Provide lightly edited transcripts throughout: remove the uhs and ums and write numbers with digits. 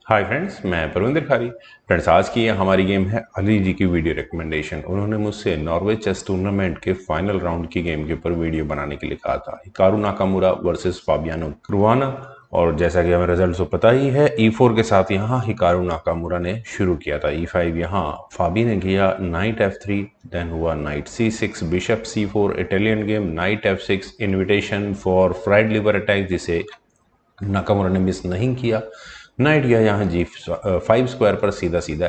Hi friends, मैं परविंदर खारी। Friends, आज की ये हमारी गेम है अली जी की वीडियो रिकमेंडेशन। उन्होंने मुझसे नॉर्वे चेस टूर्नामेंट के फाइनल राउंड की गेम के ऊपर वीडियो बनाने के लिए कहा था। Hikaru Nakamura versus Fabiano Caruana. और जैसा कि हमें रिजल्ट तो पता ही है, E4 के साथ यहाँ हिकारू नाकामुरा ने शुरू किया था। E5 यहाँ फाबी ने किया, नाइट F3, देन हुआ night C6, bishop C4, Italian game, night F6, invitation for fried liver attack जिसे नाकामुरा ने मिस नहीं किया। नाइट गया यहाँ G5 स्क्वायर पर, सीधा सीधा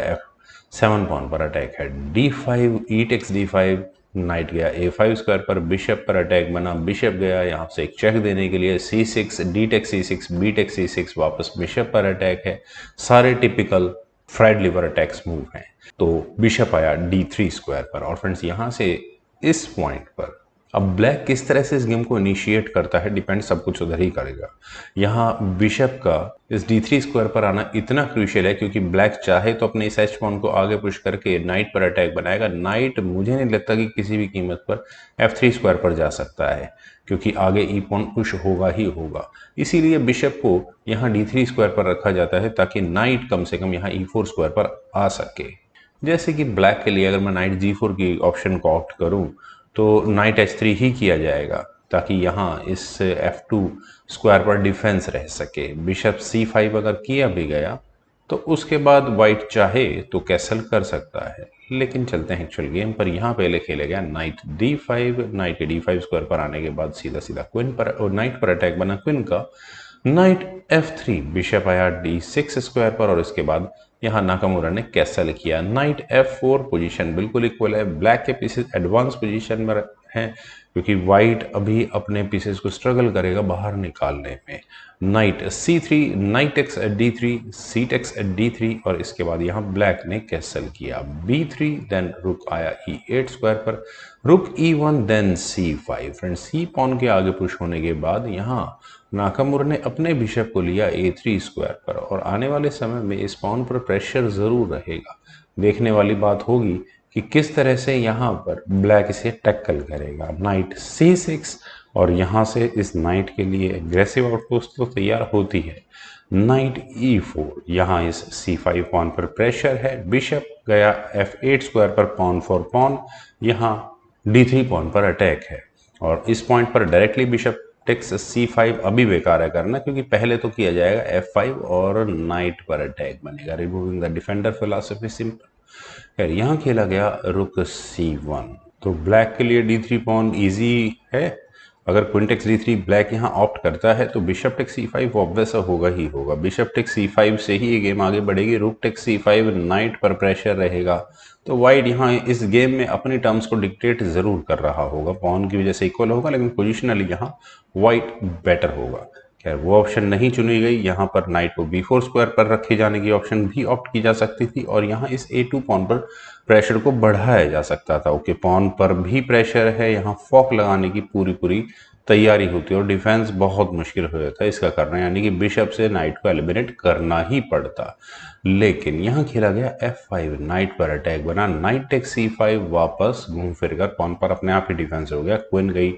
F7 पॉन पर अटैक है। D5, ई टेक्स D5, नाइट गया A5 स्क्वायर पर, बिशप पर अटैक बना, बिशप गया यहाँ से एक चेक देने के लिए C6, D takes C6, B takes C6, वापस बिशप पर अटैक है। सारे typical fried liver attacks move हैं। तो बिशप आया D3 स्क्वायर पर। और फ्रेंड्स, यहाँ से इस पॉइंट पर अब ब्लैक किस तरह से इस गेम को इनिशिएट करता है, डिपेंड सब कुछ उधर ही करेगा। यहाँ बिशप का इस D3 स्क्वायर पर आना इतना क्रूशियल है क्योंकि ब्लैक चाहे तो अपने इस एच पॉन को आगे पुश करके नाइट पर अटैक बनाएगा। नाइट मुझे नहीं लगता कि किसी भी कीमत पर F3 स्क्वायर पर जा सकता है क्योंकि आगे ई पॉन पुश होगा ही होगा। इसीलिए बिशप को यहाँ D3 स्क्वायर पर रखा जाता है ताकि नाइट कम से कम यहाँ E4 स्क्वायर पर आ सके। जैसे कि ब्लैक के लिए अगर मैं नाइट G4 की ऑप्शन को ऑप्ट करूं तो नाइट H3 ही किया जाएगा ताकि यहाँ इस F2 स्क्वायर पर डिफेंस रह सके। बिशप C5 अगर किया भी गया तो उसके बाद वाइट चाहे तो कैसल कर सकता है। लेकिन चलते हैं एक्चुअल गेम पर। यहाँ पहले खेला गया नाइट D5, नाइट के D5 स्क्वायर पर आने के बाद सीधा सीधा क्वीन पर और नाइट पर अटैक बना क्वीन का। नाइट F3, बिशप आया D6 स्क्वायर पर और इसके बाद यहाँ नाकामुरा ने कैसल किया। नाइट F4, पोजीशन बिल्कुल इक्वल है। ब्लैक के पीसेस एडवांस पोजीशन में हैं क्योंकि वाइट अभी अपने पीसेस को स्ट्रगल करेगा बाहर निकालने में। Knight C3, knight takes D3, C takes D3 और इसके बाद यहाँ ब्लैक ने कैसल किया। B3, देन रुक आया E8 स्क्वायर पर, रुक E1, then C5। Friends, C pawn के आगे पुश होने के बाद यहाँ नाकामुरा ने अपने बिशप को लिया A3 स्क्वायर पर और आने वाले समय में इस पॉन पर प्रेशर जरूर रहेगा। देखने वाली बात होगी कि किस तरह से यहाँ पर ब्लैक इसे टैकल करेगा। नाइट C6 और यहाँ से इस नाइट के लिए एग्रेसिव आउटपोस्ट तो तैयार होती है। नाइट E4, यहाँ इस C5 पॉन पर प्रेशर है। बिशप गया F8 स्क्वायर पर, पॉन फॉर पॉन, यहाँ D3 पॉन पर अटैक है और इस पॉइंट पर डायरेक्टली बिशप टेक्स C5 अभी बेकार है करना क्योंकि पहले तो किया जाएगा F5 और नाइट पर अटैक बनेगा, removing the defender philosophy simple. खैर, यहाँ खेला गया रुक C1। तो ब्लैक के लिए D3 पॉन इजी है। अगर क्वीन टेक्स D3 ब्लैक यहाँ ऑप्ट करता है तो बिशप टेक्स C5 ऑब्वियस होगा ही होगा। बिशप टेक्स C5 से ही ये गेम आगे बढ़ेगी। रुक टेक्स C5, नाइट पर प्रेशर रहेगा तो वाइट यहाँ इस गेम में अपनी टर्म्स को डिक्टेट जरूर कर रहा होगा। पॉन की वजह से इक्वल होगा लेकिन पोजिशनली यहाँ वाइट बेटर होगा। खैर, वो ऑप्शन नहीं चुनी गई। यहाँ पर नाइट को B4 स्क्वायर पर रखे जाने की ऑप्शन भी ऑप्ट की जा सकती थी और यहाँ इस A2 पॉन पर प्रेशर को बढ़ाया जा सकता था। ओके, पॉन पर भी प्रेशर है, यहाँ फॉक लगाने की पूरी पूरी तैयारी होती है और डिफेंस बहुत मुश्किल हो जाता है इसका करना, यानी कि बिशप से नाइट को एलिमिनेट करना ही पड़ता। लेकिन यहाँ खेला गया F5, नाइट पर अटैक बना। नाइट टेक्स C5, वापस घूम फिर कर पॉन पर अपने आप ही डिफेंस हो गया। क्वीन गई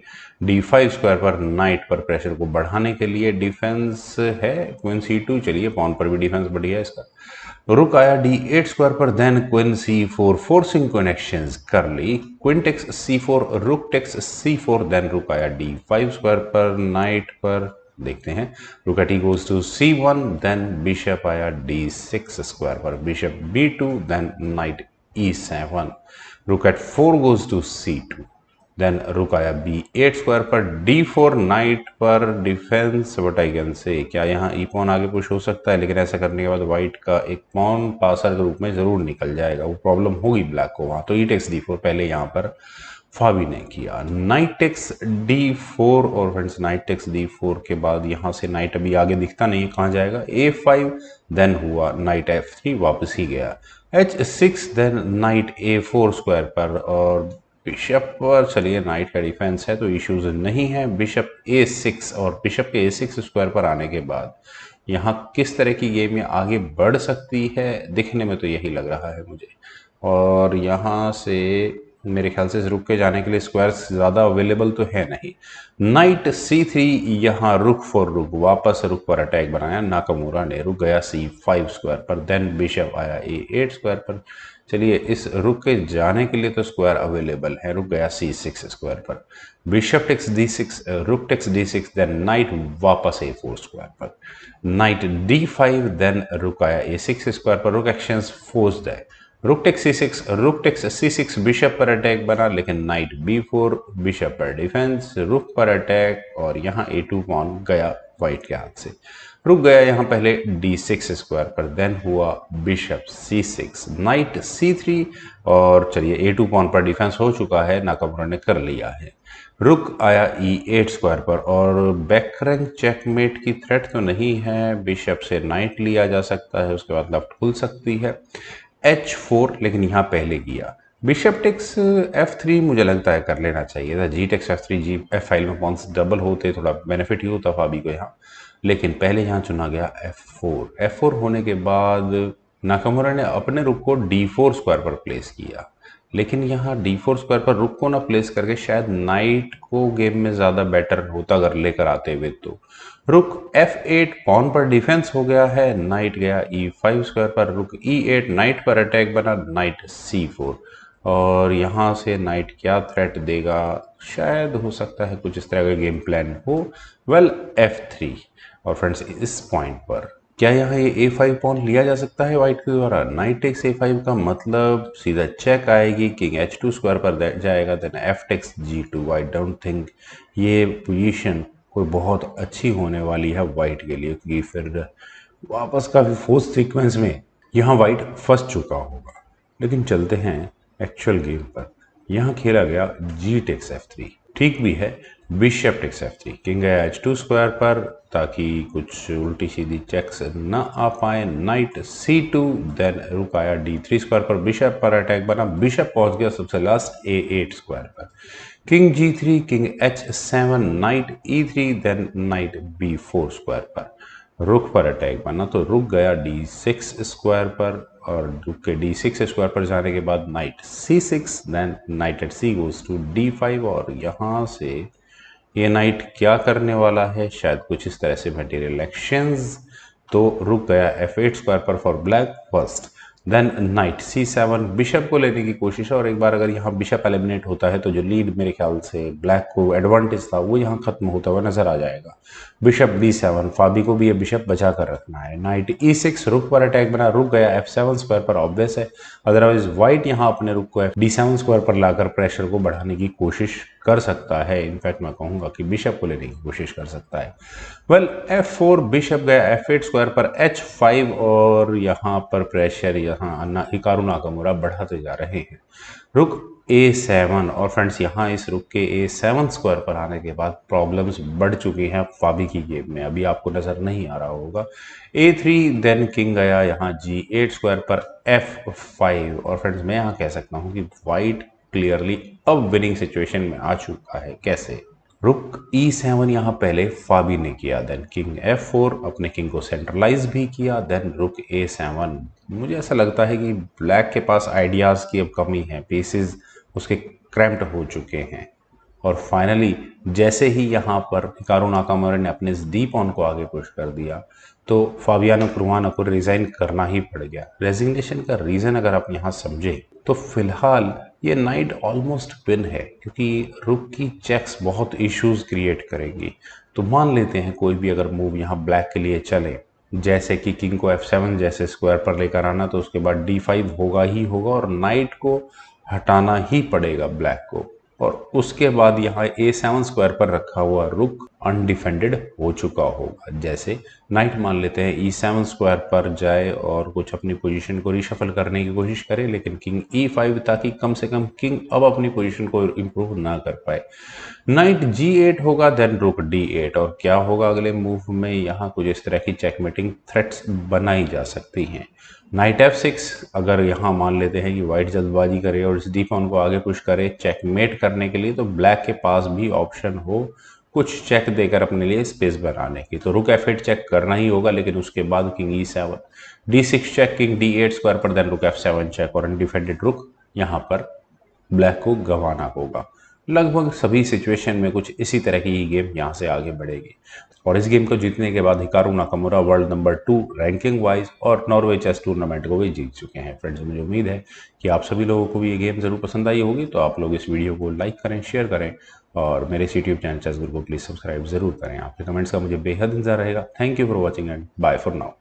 D5 स्क्वायर पर, नाइट पर प्रेशर को बढ़ाने के लिए डिफेंस है। क्वीन C2, चलिए पॉन पर भी डिफेंस बढ़िया है इसका। रुक आया D8 स्क्वायर पर, then queen C4, forcing connections कर ली। Queen takes C4, rook takes C4, then रुक आया D5 स्क्वायर पर, नाइट पर देखते हैं। Rook at goes to C1, then bishop आया D6 स्क्वायर पर, bishop B2, then night E7। रुक eight 4 goes to C2, then रुक आया B8 स्क्वायर पर, D4, नाइट पर defence. But I can say क्या यहाँ ई पॉन आगे पुश हो सकता है, लेकिन ऐसा करने के बाद वाइट का एक पॉन पासर के रूप में जरूर निकल जाएगा, वो प्रॉब्लम होगी ब्लैक को वहाँ। तो ई टेक्स D4 पहले यहाँ पर फाबी ने किया। नाइट टेक्स D4 और फ्रेंड्स नाइट टेक्स D4 के बाद यहाँ से नाइट अभी आगे दिखता नहीं है कहाँ जाएगा। A5, देन हुआ नाइट F3, वापस ही गया H6, then night A4 square पर और बिशप पर। चलिए, नाइट का डिफेंस है तो इश्यूज नहीं है। बिशप A6 और बिशप के A6 स्क्वायर पर आने के बाद यहाँ किस तरह की गेम ये आगे बढ़ सकती है, दिखने में तो यही लग रहा है मुझे। और यहाँ से मेरे ख्याल से इस रुक के जाने के लिए स्क्वायर्स ज़्यादा अवेलेबल तो है नहीं। नाइट C3, यहाँ रुक फॉर रुक, वापस रुक पर अटैक बनाया नाकामुरा ने, रुक गया C5 स्क्वायर पर, देन बिशप आया A8 स्क्वायर पर। चलिए इस रुक के जाने के लिए तो स्क्वायर अवेलेबल है, रुक गया C6 स्क्वायर पर, bishop takes D6, rook takes D6, then night वापस A4 स्क्वायर पर, नाइट D5, देन रुक आया A6 स्क्वायर पर, रुक एक्सचेंज फोर्स्ड है, rook takes C6, rook takes C6, bishop पर अटैक बना, लेकिन नाइट B4, बिशप पर डिफेंस, रुक पर अटैक, और यहाँ A2 पॉन गया व्हाइट के हाथ से, रुक गया यहाँ पहले D6 स्क्वायर पर, देन हुआ बिशप C6, नाइट C3, और चलिए A2 पॉन पर डिफेंस हो चुका है, नाकामुरा ने कर लिया है, रुक आया E8 स्क्वायर पर, और बैक रैंक चेकमेट की थ्रेट तो नहीं है, बिशप से नाइट लिया जा सकता है, उसके बाद लेफ्ट खुल सकती है, H4, लेकिन यहाँ पहले किया बिशप टेक्स F3, मुझे लगता है कर लेना चाहिए था, जी टेक्स F3, जी F5 में पॉन्स डबल होते थोड़ा बेनिफिट ही होता फाबी को यहाँ, लेकिन पहले यहाँ चुना गया F4 होने के बाद नाकामुरा ने अपने रुक को D4 स्क्वायर पर प्लेस किया, लेकिन यहाँ D4 स्क्वायर पर रुक को ना प्लेस करके शायद नाइट को गेम में ज़्यादा बेटर होता अगर लेकर आते हुए, तो रुक F8, पॉन पर डिफेंस हो गया है, नाइट गया E5 स्क्वायर पर, रुक E8, नाइट पर अटैक बना, नाइट C4, और यहाँ से नाइट क्या थ्रेट देगा, शायद हो सकता है कुछ इस तरह का गेम प्लान हो, वेल F3, और फ्रेंड्स इस पॉइंट पर क्या यहाँ ये A5 पॉन लिया जा सकता है वाइट के द्वारा, नाइट टेक्स A5 का मतलब सीधा चेक आएगी, किंग H2 स्क्वायर पर जाएगा, then F takes G2, I don't think ये पोजीशन कोई बहुत अच्छी होने वाली है वाइट के लिए, क्योंकि फिर वापस का फोर्थ सीक्वेंस में यहाँ वाइट फंस चुका होगा। लेकिन चलते हैं एक्चुअल गेम पर, यहाँ खेला गया जी टेक्स F3, ठीक भी है, बिशप टेक्स F3, किंग गया H2 स्क्वायर पर ताकि कुछ उल्टी सीधी चेक्स ना आ पाए, नाइट C2, देन रुक आया D3 स्क्वायर पर, बिशप पर अटैक बना, बिशप पहुंच गया सबसे लास्ट A8 स्क्वायर पर, king G3, king H7, knight E3, then knight B4 square पर, रुक पर अटैक बना, तो रुक गया D6 स्क्वायर पर, और रुक के D6 स्क्वायर पर जाने के बाद knight C6, then knight at C goes to D5, और यहाँ से ये नाइट क्या करने वाला है, शायद कुछ इस तरह से मटेरियल एक्सचेंज, तो रुक गया F8 स्क्वायर पर for black first, then knight C7, bishop को लेने की कोशिश है, और एक बार अगर यहाँ बिशप एलिमिनेट होता है तो जो लीड मेरे ख्याल से ब्लैक को एडवांटेज था वो यहाँ खत्म होता हुआ नजर आ जाएगा, बिशप D7, फाबी को भी ये बिशप बचा कर रखना है, नाइट E6, रुक पर अटैक बना, रुक गया F7 स्क्वायर पर, ऑब्वियस है, अदरवाइज व्हाइट यहाँ अपने रुक को D7 स्क्वायर पर लाकर प्रेशर को बढ़ाने की कोशिश कर सकता है, इनफैक्ट मैं कहूंगा कि बिशप को लेने की कोशिश कर सकता है, वेल F4, बिशप गया F8 स्क्वायर पर, H5, और यहाँ पर प्रेशर यहाँ हिकारू नाकामुरा बढ़ाते जा रहे हैं, रुक A7, और फ्रेंड्स यहाँ इस रुक के A7 स्क्वायर पर आने के बाद प्रॉब्लम्स बढ़ चुकी हैं फाबी की गेम में, अभी आपको नजर नहीं आ रहा होगा, A3, देन किंग गया यहाँ G8 स्क्वायर पर, F5, और फ्रेंड्स मैं यहाँ कह सकता हूँ कि वाइट क्लियरली अब विनिंग सिचुएशन में आ चुका है, कैसे, रुक E7 यहाँ पहले फाबी ने किया, देन किंग F4, अपने किंग को सेंट्रलाइज भी किया, देन रुक A7, मुझे ऐसा लगता है कि ब्लैक के पास आइडियाज़ की अब कमी है, पीसेस उसके क्रैम्प्ड हो चुके हैं, और फाइनली जैसे ही यहाँ पर हिकारू नाकामुरा ने अपने इस डी पॉन को आगे पुश कर दिया, तो फाबियानो करुआनो को रिजाइन करना ही पड़ गया। रेजिग्नेशन का रीज़न अगर आप यहाँ समझे तो फिलहाल ये नाइट ऑलमोस्ट विन है, क्योंकि रुक की चेक्स बहुत इश्यूज क्रिएट करेंगी, तो मान लेते हैं कोई भी अगर मूव यहाँ ब्लैक के लिए चले, जैसे कि किंग को F7 जैसे स्क्वायर पर लेकर आना, तो उसके बाद D5 होगा ही होगा, और नाइट को हटाना ही पड़ेगा ब्लैक को, और उसके बाद यहाँ A7 स्क्वायर पर रखा हुआ रुक अनडिफेंडेड हो चुका होगा, जैसे नाइट मान लेते हैं E7 स्क्वायर पर जाए और कुछ अपनी पोजीशन को रिशफल करने की कोशिश करे, लेकिन किंग E5, ताकि कम से कम किंग अब अपनी पोजीशन को इम्प्रूव ना कर पाए, नाइट G8 होगा, देन रुक D8, और क्या होगा अगले मूव में, यहाँ कुछ इस तरह की चेकमेटिंग थ्रेट्स बनाई जा सकती हैं, नाइट F6, अगर यहाँ मान लेते हैं कि वाइट जल्दबाजी करे और इस डी पॉन को आगे पुश करे चेकमेट करने के लिए, तो ब्लैक के पास भी ऑप्शन हो कुछ चेक देकर अपने लिए स्पेस बनाने की, तो रुक F8 चेक करना ही होगा, लेकिन उसके बाद king E7, D6 check, king D8 square पर, देन रुक F7 चेक, और अनडिफेंडेड रुक यहाँ पर ब्लैक को गंवाना होगा। लगभग सभी सिचुएशन में कुछ इसी तरह की ही गेम यहाँ से आगे बढ़ेगी और इस गेम को जीतने के बाद Hikaru Nakamura world number 2 ranking wise और नॉर्वे चेस टूर्नामेंट को भी जीत चुके हैं। फ्रेंड्स, मुझे उम्मीद है कि आप सभी लोगों को भी ये गेम ज़रूर पसंद आई होगी, तो आप लोग इस वीडियो को लाइक करें, शेयर करें और मेरे इस यूट्यूब चैनल चेस गुरु को प्लीज़ सब्सक्राइब जरूर करें। आपके कमेंट्स का मुझे बेहद इंतजार रहेगा। Thank you for watching and bye for now.